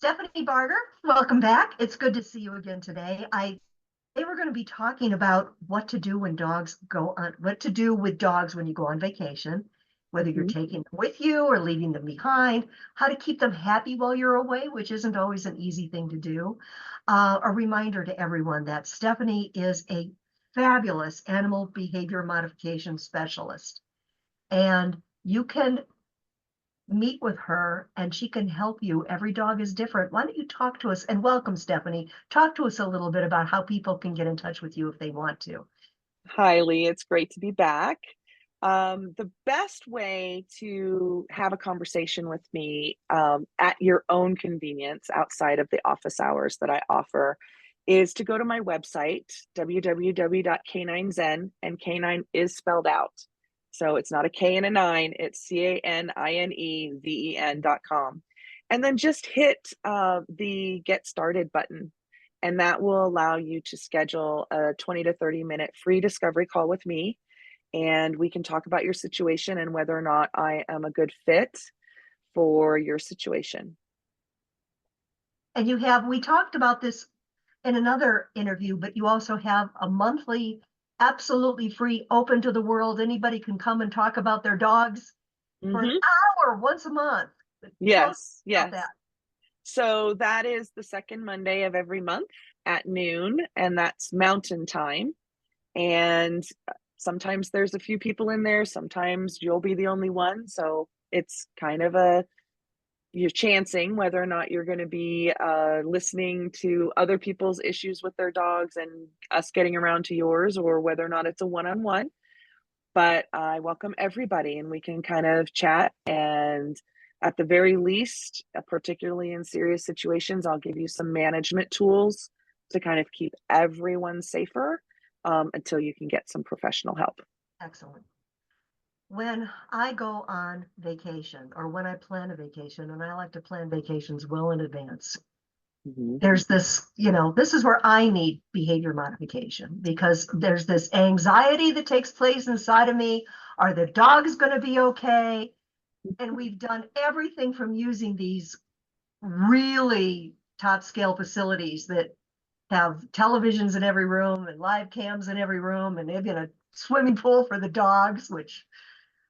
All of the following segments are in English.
Stephanie Barger, welcome back. It's good to see you again today. They were going to be talking about what to do when dogs go on, what to do with dogs when you go on vacation, whether you're Mhm. taking them with you or leaving them behind, how to keep them happy while you're away, which isn't always an easy thing to do. A reminder to everyone that Stephanie is a fabulous animal behavior modification specialist, and you can meet with her and she can help you. Every dog is different. Why don't you talk to us, and welcome, Stephanie. Talk to us a little bit about how people can get in touch with you if they want to. Hi, Lee. It's great to be back. The best way to have a conversation with me at your own convenience outside of the office hours that I offer is to go to my website, www.caninezen, and canine is spelled out. So it's not a K and a nine, it's CANINEVEN.com. And then just hit the get started button, and that will allow you to schedule a 20 to 30-minute free discovery call with me. And we can talk about your situation and whether or not I am a good fit for your situation. And we talked about this in another interview, but you also have a monthly, absolutely free, open to the world. Anybody can come and talk about their dogs for an Hmm. hour once a month. Tell us Yes, about that. yes. So that is the second Monday of every month at noon, and that's mountain time. And sometimes there's a few people in there, sometimes you'll be the only one. So it's kind of you're chancing whether or not you're going to be listening to other people's issues with their dogs and us getting around to yours, or whether or not it's a one-on-one. But I welcome everybody and we can kind of chat. And at the very least, particularly in serious situations, I'll give you some management tools to kind of keep everyone safer until you can get some professional help. Excellent. When I go on vacation or when I plan a vacation, and I like to plan vacations well in advance, Mhm. there's this is where I need behavior modification because there's this anxiety that takes place inside of me. Are the dogs going to be okay? And we've done everything from using these really top scale facilities that have televisions in every room and live cams in every room and maybe a swimming pool for the dogs, which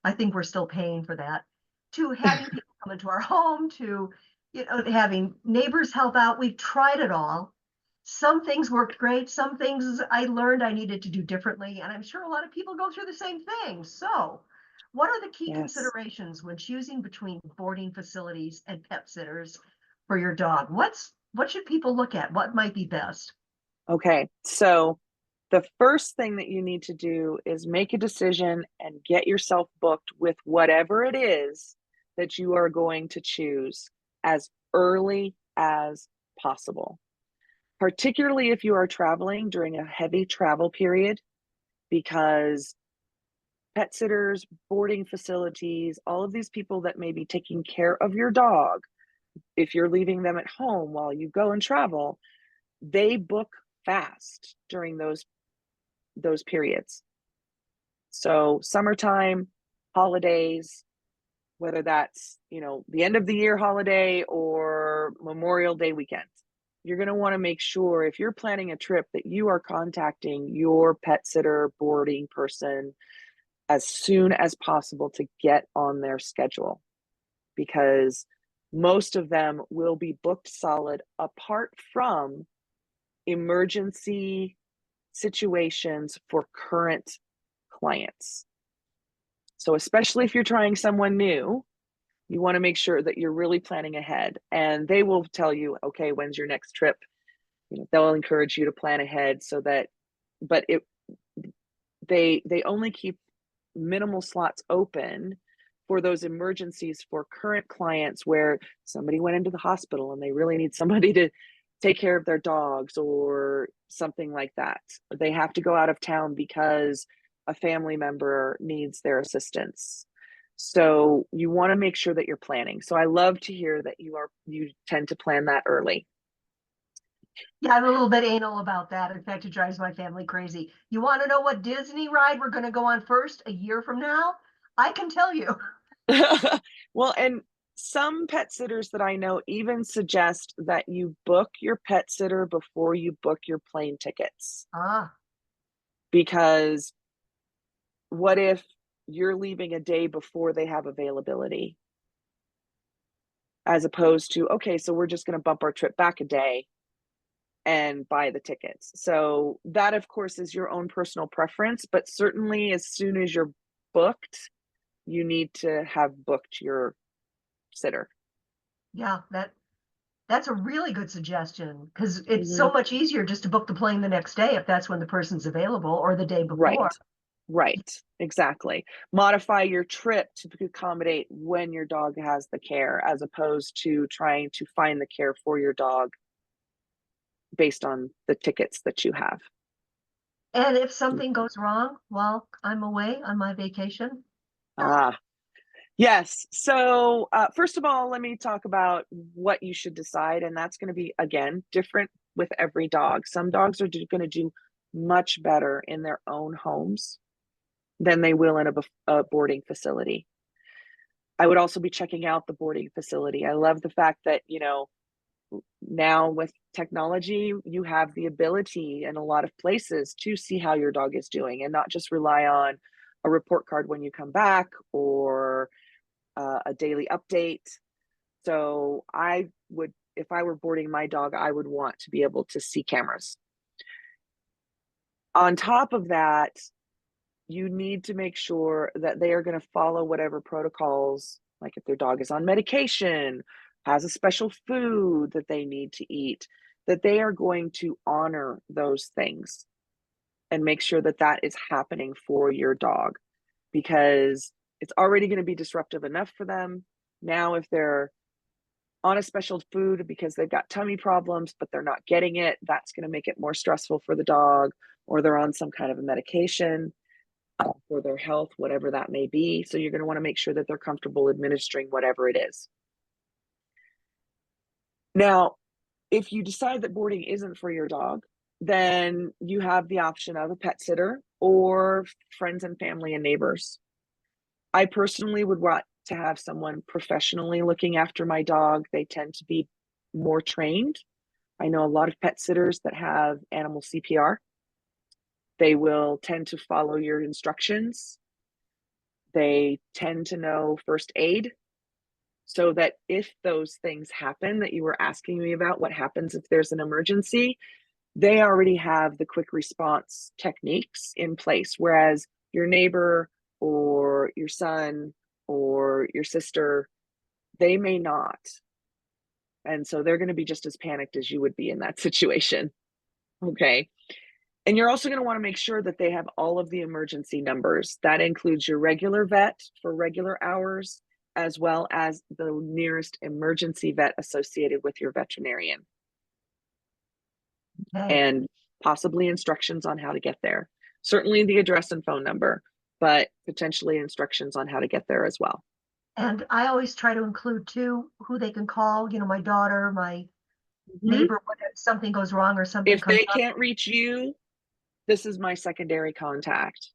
I think we're still paying for that, to having people come into our home, to having neighbors help out. We've tried it all. Some things worked great. Some things I learned I needed to do differently. And I'm sure a lot of people go through the same thing. So, what are the key Yes. considerations when choosing between boarding facilities and pet sitters for your dog? What should people look at? What might be best? Okay. So the first thing that you need to do is make a decision and get yourself booked with whatever it is that you are going to choose as early as possible, particularly if you are traveling during a heavy travel period, because pet sitters, boarding facilities, all of these people that may be taking care of your dog, if you're leaving them at home while you go and travel, they book fast during those periods. So summertime, holidays, whether that's, the end of the year holiday or Memorial Day weekend, you're going to want to make sure if you're planning a trip that you are contacting your pet sitter boarding person as soon as possible to get on their schedule, because most of them will be booked solid apart from emergency situations for current clients. So, especially if you're trying someone new, you want to make sure that you're really planning ahead, and they will tell you, okay, when's your next trip? They'll encourage you to plan ahead so that, but they only keep minimal slots open for those emergencies for current clients where somebody went into the hospital and they really need somebody to take care of their dogs or something like that. They have to go out of town because a family member needs their assistance. So you want to make sure that you're planning. So I love to hear that you tend to plan that early. Yeah, I'm a little bit anal about that. In fact, it drives my family crazy. You want to know what Disney ride we're going to go on first a year from now? I can tell you. Well, and some pet sitters that I know even suggest that you book your pet sitter before you book your plane tickets, Ah, because what if you're leaving a day before they have availability, as opposed to, okay, so we're just going to bump our trip back a day and buy the tickets. So that, of course, is your own personal preference, but certainly as soon as you're booked, you need to have booked your sitter. yeah, that's a really good suggestion because it's Mhm. so much easier just to book the plane the next day if that's when the person's available or the day Right, before. right, exactly. Modify your trip to accommodate when your dog has the care, as opposed to trying to find the care for your dog based on the tickets that you have. And if something goes wrong while I'm away on my vacation, Ah, yes. So, first of all, let me talk about what you should decide, and that's going to be, again, different with every dog. Some dogs are going to do much better in their own homes than they will in a boarding facility. I would also be checking out the boarding facility. I love the fact that, now with technology, you have the ability in a lot of places to see how your dog is doing and not just rely on a report card when you come back or a daily update. So I would, if I were boarding my dog, I would want to be able to see cameras. On top of that, you need to make sure that they are going to follow whatever protocols, like if their dog is on medication, has a special food that they need to eat, that they are going to honor those things and make sure that that is happening for your dog, because it's already going to be disruptive enough for them. Now, if they're on a special food because they've got tummy problems, but they're not getting it, that's going to make it more stressful for the dog, or they're on some kind of a medication for their health, whatever that may be. So you're going to want to make sure that they're comfortable administering whatever it is. Now, if you decide that boarding isn't for your dog, then you have the option of a pet sitter or friends and family and neighbors. I personally would want to have someone professionally looking after my dog. They tend to be more trained. I know a lot of pet sitters that have animal CPR. They will tend to follow your instructions. They tend to know first aid, so that if those things happen that you were asking me about, what happens if there's an emergency, they already have the quick response techniques in place. Whereas your neighbor or your son or your sister, they may not. And so they're going to be just as panicked as you would be in that situation. Okay. And you're also going to want to make sure that they have all of the emergency numbers. That includes your regular vet for regular hours, as well as the nearest emergency vet associated with your veterinarian, okay. and possibly instructions on how to get there. Certainly the address and phone number, but potentially instructions on how to get there as well. And I always try to include too who they can call, my daughter, my Mhm. neighbor, when something goes wrong or something If comes they up. can't reach you, this is my secondary contact.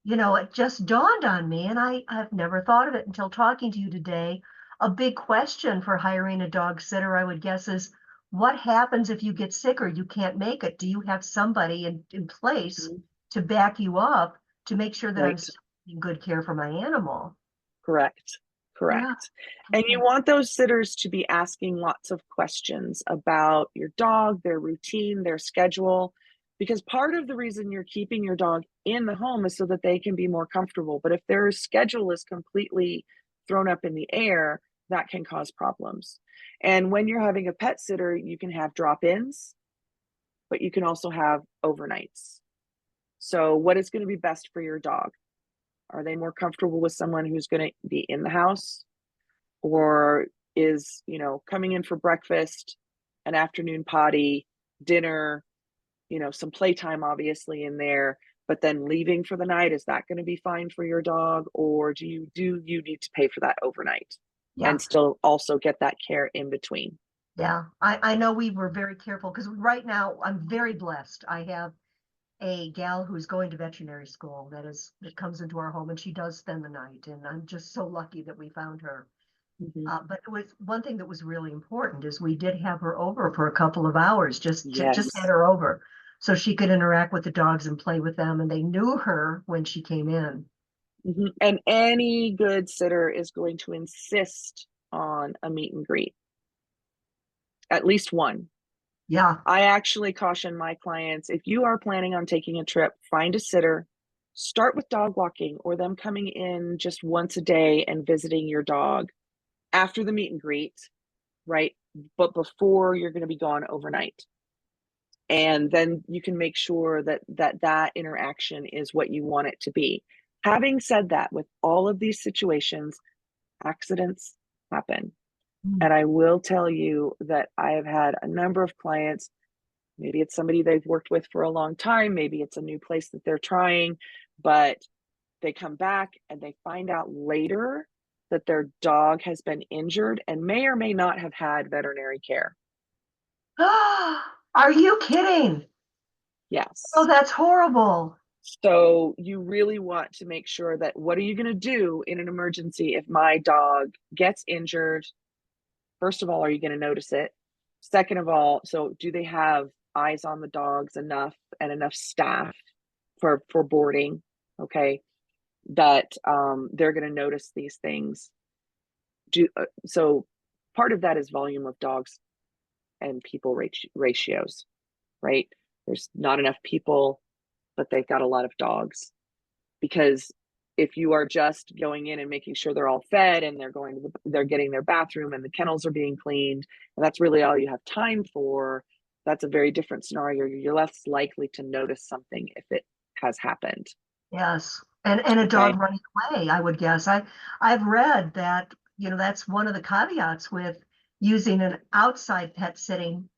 It just dawned on me, and I've never thought of it until talking to you today. A big question for hiring a dog sitter, I would guess, is what happens if you get sick or you can't make it? Do you have somebody in place Mhm. to back you up to make sure that I'm Right. still taking good care for my animal? Correct. Yeah. Correct. And you Okay. want those sitters to be asking lots of questions about your dog, their routine, their schedule, because part of the reason you're keeping your dog in the home is so that they can be more comfortable. But if their schedule is completely thrown up in the air, that can cause problems. And when you're having a pet sitter, you can have drop ins, but you can also have overnights. So, what is going to be best for your dog? Are they more comfortable with someone who's going to be in the house, or is, coming in for breakfast, an afternoon potty, dinner, some playtime obviously in there, but then leaving for the night? Is that going to be fine for your dog, or do you need to pay for that overnight Yeah. and still also get that care in between? Yeah. I know we were very careful because right now I'm very blessed. I have a gal who's going to veterinary school that comes into our home and she does spend the night. And I'm just so lucky that we found her. Mhm. But it was one thing that was really important is we did have her over for a couple of hours, just had Yes. her over so she could interact with the dogs and play with them, and they knew her when she came in. And any good sitter is going to insist on a meet and greet, at least one. Yeah. I actually caution my clients, if you are planning on taking a trip, find a sitter, start with dog walking or them coming in just once a day and visiting your dog after the meet and greet, right? But before you're going to be gone overnight. And then you can make sure that interaction is what you want it to be. Having said that, with all of these situations, accidents happen. Mm. And I will tell you that I have had a number of clients. Maybe it's somebody they've worked with for a long time, maybe it's a new place that they're trying, but they come back and they find out later that their dog has been injured and may or may not have had veterinary care. Are you kidding? Oh, Yes. that's horrible. So you really want to make sure that what are you going to do in an emergency if my dog gets injured? First of all, are you going to notice it? Second of all, so do they have eyes on the dogs enough and enough staff for boarding? Okay, that they're going to notice these things. So part of that is volume of dogs and people ratios, right? There's not enough people, but they've got a lot of dogs. Because if you are just going in and making sure they're all fed and they're getting their bathroom and the kennels are being cleaned, and that's really all you have time for, that's a very different scenario. You're less likely to notice something if it has happened. Yes. And a dog Okay. running away, I would guess. I've read that, that's one of the caveats with using an outside pet sitting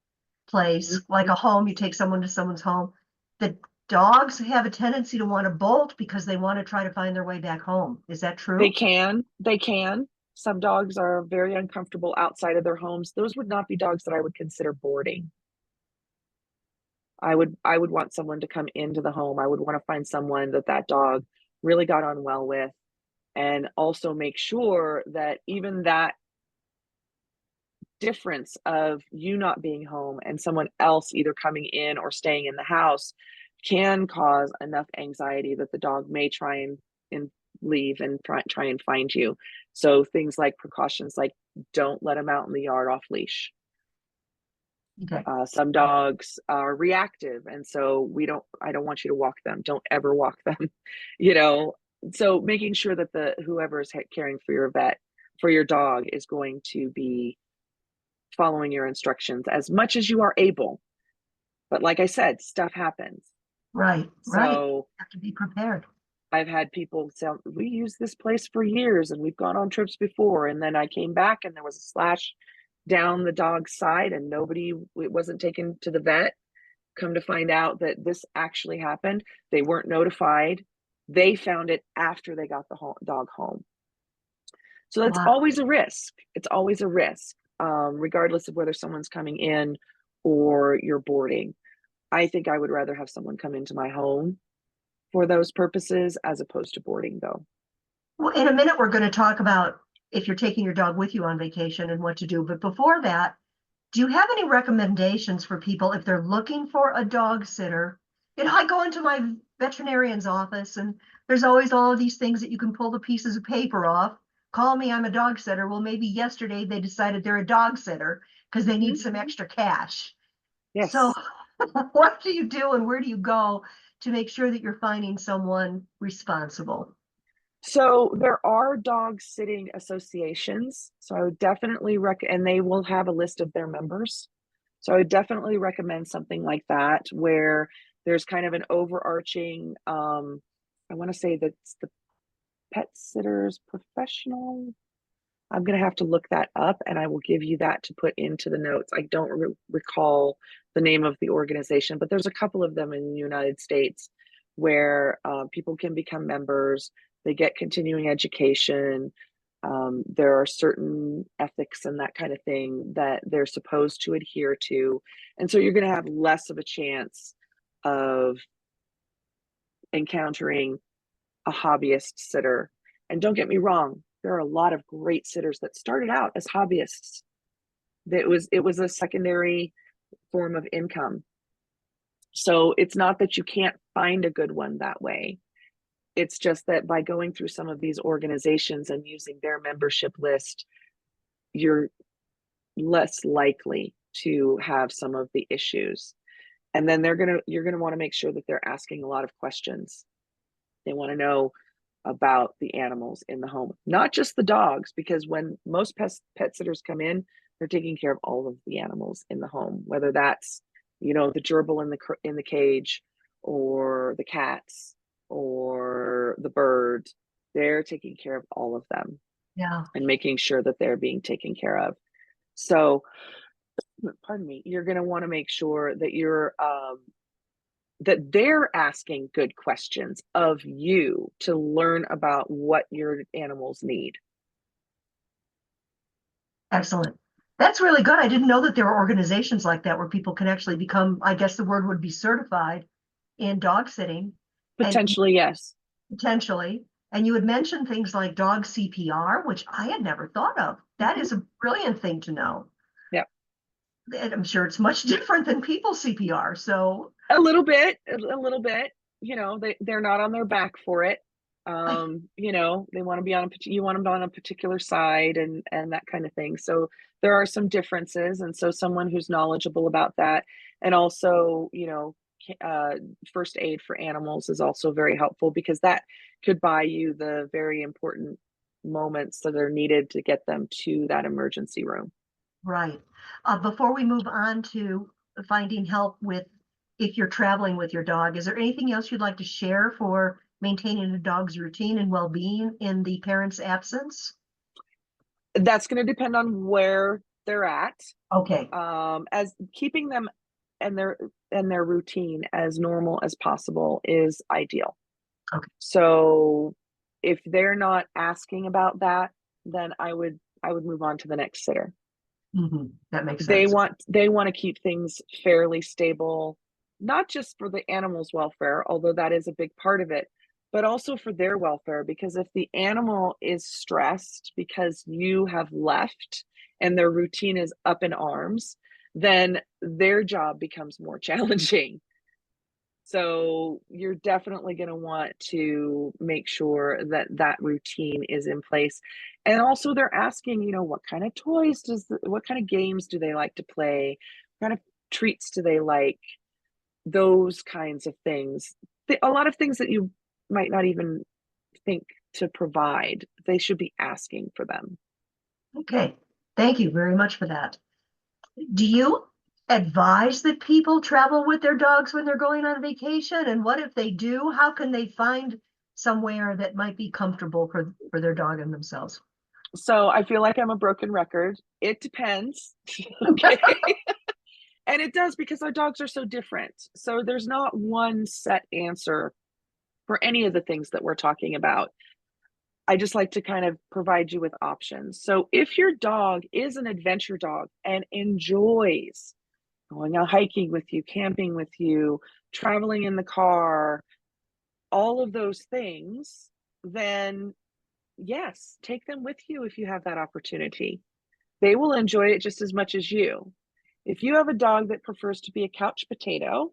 place, like a home, you take someone to someone's home. The dogs have a tendency to want to bolt because they want to try to find their way back home. Is that They true? can, they can. Some dogs are very uncomfortable outside of their homes. Those would not be dogs that I would consider boarding. I would want someone to come into the home. I would want to find someone that dog really got on well with, and also make sure that even that difference of you not being home and someone else either coming in or staying in the house can cause enough anxiety that the dog may try and leave and try and find you. So things like precautions like don't let them out in the yard off leash. Okay. Some dogs are reactive, and so I don't want you to walk them. Don't ever walk them, you know. So making sure that the whoever is caring for your dog is going to be following your instructions as much as you are able. But like I said, stuff happens. Right, right. So Have to be prepared. I've had people say, we used this place for years and we've gone on trips before. And then I came back and there was a slash down the dog's side and it wasn't taken to the vet. Come to find out that this actually happened. They weren't notified. They found it after they got the dog home. So that's Wow. always a risk. It's always a risk, regardless of whether someone's coming in or you're boarding. I think I would rather have someone come into my home for those purposes as opposed to boarding, though. Well, in a minute, we're going to talk about if you're taking your dog with you on vacation and what to do. But before that, do you have any recommendations for people if they're looking for a dog sitter? I go into my veterinarian's office and there's always all of these things that you can pull the pieces of paper off. Call me, I'm a dog sitter. Well, maybe yesterday they decided they're a dog sitter because they need Mhm. some extra cash. So, Yes. what do you do and where do you go to make sure that you're finding someone responsible? So there are dog sitting associations. So I would definitely and they will have a list of their members. So I would definitely recommend something like that where there's kind of an overarching, I want to say that's the pet sitters professional. I'm going to have to look that up and I will give you that to put into the notes. I don't recall the name of the organization, but there's a couple of them in the United States where people can become members. They get continuing education. There are certain ethics and that kind of thing that they're supposed to adhere to. And so you're going to have less of a chance of encountering a hobbyist sitter. And don't get me wrong, there are a lot of great sitters that started out as hobbyists. It was a secondary form of income. So it's not that you can't find a good one that way. It's just that by going through some of these organizations and using their membership list, you're less likely to have some of the issues. And then you're gonna want to make sure that they're asking a lot of questions. They want to know about the animals in the home, not just the dogs, because when most pet sitters come in, they're taking care of all of the animals in the home, whether that's, you know, the gerbil in the cage, or the cats, or the bird. They're taking care of all of them. Yeah. And making sure that they're being taken care of. So, pardon me, you're going to want to make sure that that they're asking good questions of you to learn about what your animals need. Excellent. That's really good. I didn't know that there were organizations like that where people can actually become, I guess the word would be certified in dog sitting. And Potentially, yes. potentially. And you had mentioned things like dog CPR, which I had never thought of. That is a brilliant thing to know. Yeah. And I'm sure it's much different than people CPR. So A little bit, you know, they're not on their back for it. You know, they want to be you want them on a particular side, and that kind of thing. So there are some differences. And so someone who's knowledgeable about that, and also, you know, first aid for animals is also very helpful, because that could buy you the very important moments that are needed to get them to that emergency room. right. Before we move on to finding help with if you're traveling with your dog, is there anything else you'd like to share for maintaining a dog's routine and well-being in the parent's absence? That's going to depend on where they're at. Okay. As keeping them and their routine as normal as possible is ideal. Okay. So if they're not asking about that, then I would move on to the next sitter. That makes They sense. want to keep things fairly stable, not just for the animal's welfare, although that is a big part of it, but also for their welfare. Because if the animal is stressed because you have left and their routine is up in arms, then their job becomes more challenging. So you're definitely going to want to make sure that that routine is in place. And also they're asking, you know, what kind of toys what kind of games do they like to play? What kind of treats do they like? Those kinds of things. A lot of things that you might not even think to provide, they should be asking for them. Okay. Thank you very much for that. Do you advise that people travel with their dogs when they're going on vacation? And what if they do? How can they find somewhere that might be comfortable for their dog and themselves? So I feel like I'm a broken record. It depends. Okay. And it does, because our dogs are so different. So there's not one set answer for any of the things that we're talking about. I just like to kind of provide you with options. So if your dog is an adventure dog and enjoys going out hiking with you, camping with you, traveling in the car, all of those things, then yes, take them with you if you have that opportunity. They will enjoy it just as much as you. If you have a dog that prefers to be a couch potato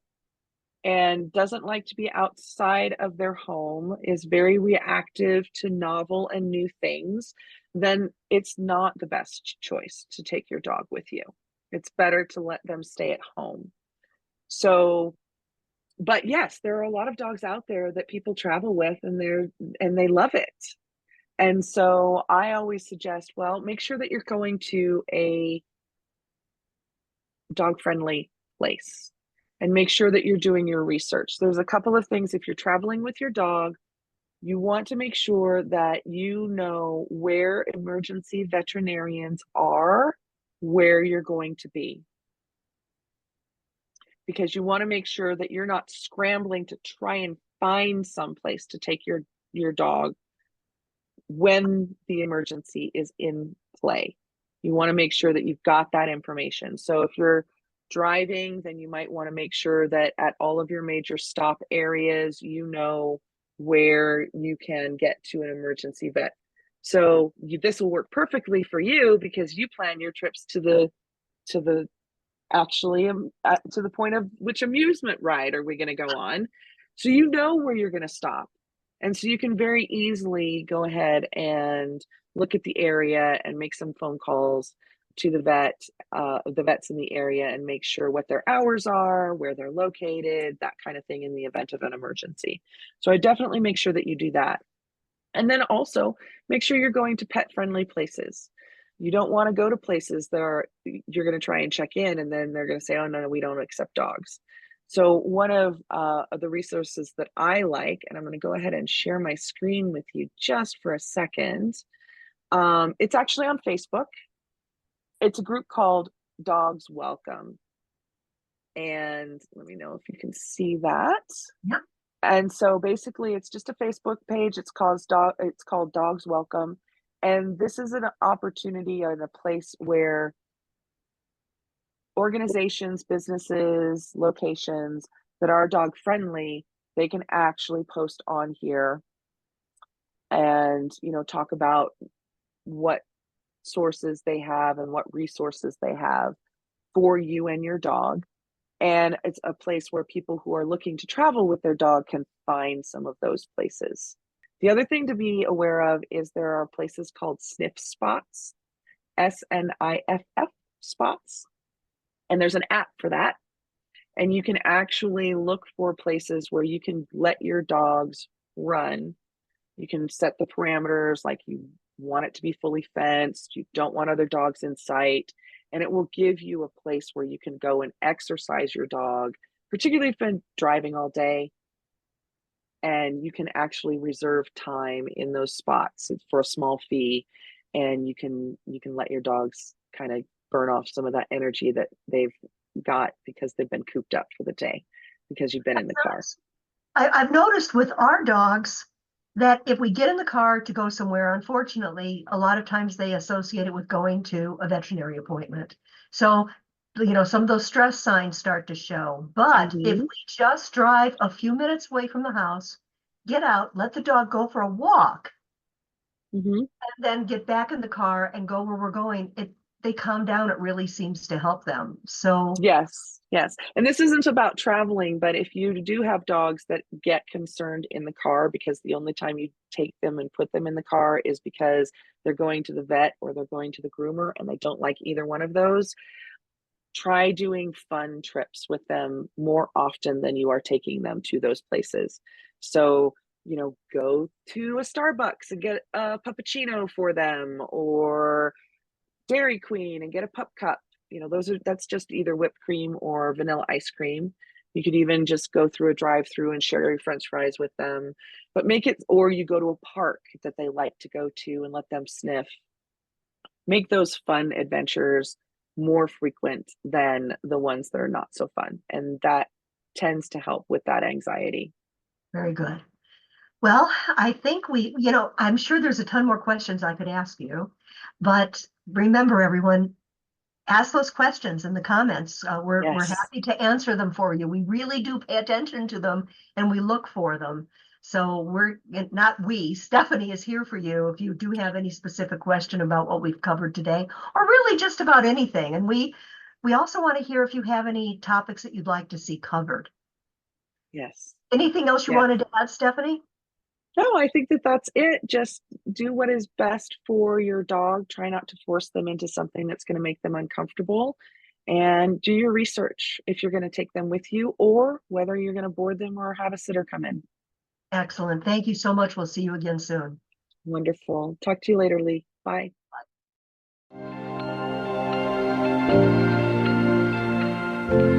and doesn't like to be outside of their home, is very reactive to novel and new things, then it's not the best choice to take your dog with you. It's better to let them stay at home. So, but yes, there are a lot of dogs out there that people travel with, and they love it. And so I always suggest, well, make sure that you're going to a dog friendly place, and make sure that you're doing your research. There's a couple of things. If you're traveling with your dog, you want to make sure that you know where emergency veterinarians are, where you're going to be, because you want to make sure that you're not scrambling to try and find some place to take your dog when the emergency is in play. You want to make sure that you've got that information. So if you're driving, then you might want to make sure that at all of your major stop areas, you know where you can get to an emergency vet So this will work perfectly for you because you plan your trips to the actually to the point of which amusement ride are we going to go on. So you know where you're going to stop. And so you can very easily go ahead and look at the area and make some phone calls to the vets in the area, and make sure what their hours are, where they're located, that kind of thing in the event of an emergency. So I definitely make sure that you do that. And then also make sure you're going to pet friendly places. You don't want to go to places that are, you're going to try and check in and then they're going to say, oh, no, we don't accept dogs. So one of the resources that I like, and I'm going to go ahead and share my screen with you just for a second. It's actually on Facebook. It's a group called Dogs Welcome. And let me know if you can see that. Yeah. And so basically it's just a Facebook page. It's called Dogs Welcome. And this is an opportunity and a place where organizations, businesses, locations that are dog friendly, they can actually post on here and, talk about what sources they have and what resources they have for you and your dog. And it's a place where people who are looking to travel with their dog can find some of those places. The other thing to be aware of is there are places called sniff spots, SNIFF spots, and there's an app for that. And you can actually look for places where you can let your dogs run. You can set the parameters, like you want it to be fully fenced, you don't want other dogs in sight, and it will give you a place where you can go and exercise your dog, particularly if you've been driving all day. And you can actually reserve time in those spots for a small fee, and you can let your dogs kind of burn off some of that energy that they've got because they've been cooped up for the day because you've been in the car. I've noticed with our dogs that if we get in the car to go somewhere, unfortunately, a lot of times they associate it with going to a veterinary appointment. So, some of those stress signs start to show. But if we just drive a few minutes away from the house, get out, let the dog go for a walk, and then get back in the car and go where we're going, they calm down. It really seems to help them. So yes. And this isn't about traveling, but if you do have dogs that get concerned in the car because the only time you take them and put them in the car is because they're going to the vet or they're going to the groomer and they don't like either one of those, try doing fun trips with them more often than you are taking them to those places. So, go to a Starbucks and get a puppuccino for them, or Dairy Queen and get a pup cup. That's just either whipped cream or vanilla ice cream. You could even just go through a drive-through and share your French fries with them, but or you go to a park that they like to go to and let them sniff. Make those fun adventures more frequent than the ones that are not so fun. And that tends to help with that anxiety. very good. Well, I think I'm sure there's a ton more questions I could ask you, but remember, everyone, ask those questions in the comments. We're happy to answer them for you. We really do pay attention to them and we look for them. So Stephanie is here for you if you do have any specific question about what we've covered today, or really just about anything. And we also want to hear if you have any topics that you'd like to see covered. Yes. Anything else you wanted to add, Stephanie? No, I think that's it. Just do what is best for your dog. Try not to force them into something that's going to make them uncomfortable. And do your research if you're going to take them with you, or whether you're going to board them or have a sitter come in. Excellent. Thank you so much. We'll see you again soon. Wonderful. Talk to you later, Lee. Bye. Bye.